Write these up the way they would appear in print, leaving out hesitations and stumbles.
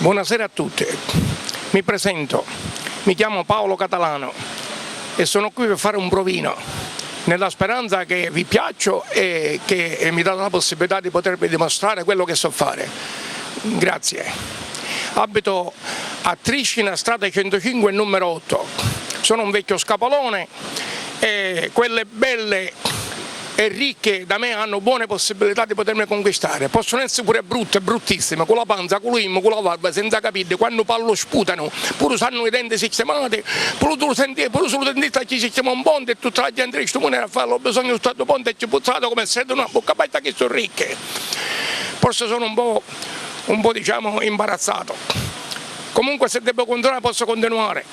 Buonasera a tutti, mi presento, mi chiamo Paolo Catalano e sono qui per fare un provino, nella speranza che vi piaccio e che mi date la possibilità di potervi dimostrare quello che so fare. Grazie. Abito a Triscina, strada 105, numero 8. Sono un vecchio scapolone e quelle belle e ricche da me hanno buone possibilità di potermi conquistare. Possono essere pure brutte, bruttissime, con la panza, con l'immo, con la barba, senza capire, quando parlo sputano, pure sanno i denti sistemati, pure sul dentista ci sistema un ponte e tutta la gente di comune a farlo, ho bisogno di questo ponte e ci puzzato come se una bocca aperta che sono ricche. Forse sono un po' diciamo imbarazzato. Comunque se devo continuare posso continuare.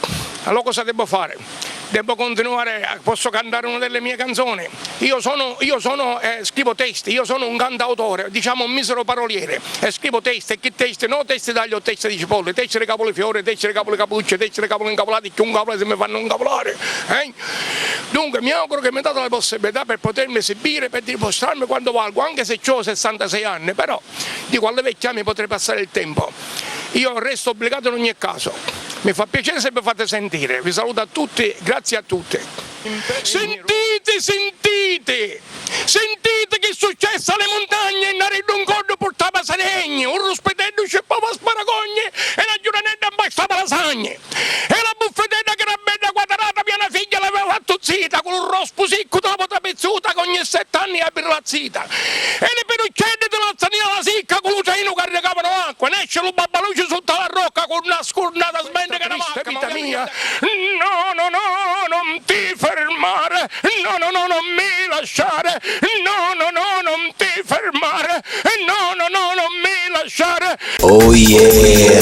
Allora cosa devo fare? Devo continuare, posso cantare una delle mie canzoni. Io scrivo testi, io sono un cantautore, diciamo un misero paroliere, e scrivo testi, e che testi? No testi taglio, testi di cipolle, testi di capolifiore, testi di capoli capucce, testi di capoli incavolati, che un cavolo se mi fanno incavolare. Dunque mi auguro che mi date la possibilità per potermi esibire, per dimostrarmi quanto valgo, anche se ho 66 anni, però dico alle vecchie mi potrei passare il tempo. Io resto obbligato in ogni caso. Mi fa piacere se mi fate sentire, vi saluto a tutti, grazie a tutti. Sentite, sentite, sentite che è successo alle montagne, in Nareddo un corno portava saregni, un ruspetello sceppava sparagogne e la giuranetta imbastava lasagne. E la buffetella che era bella quadrata, mia figlia l'aveva fatto zita, con un rospo sicco della pota pezzuta, con ogni 7 anni a birrazzita. E le peruccette della zanina la sicca, con l'usaino che caricavano acqua, ne esce lo babbaluce sotto la rocca con una scurnata smente che la macca, vita mia. No, no, no, non ti fermare, no, no, no, non mi lasciare, no, no, no, non ti fermare, no, no, no, non mi lasciare. Oh yeah!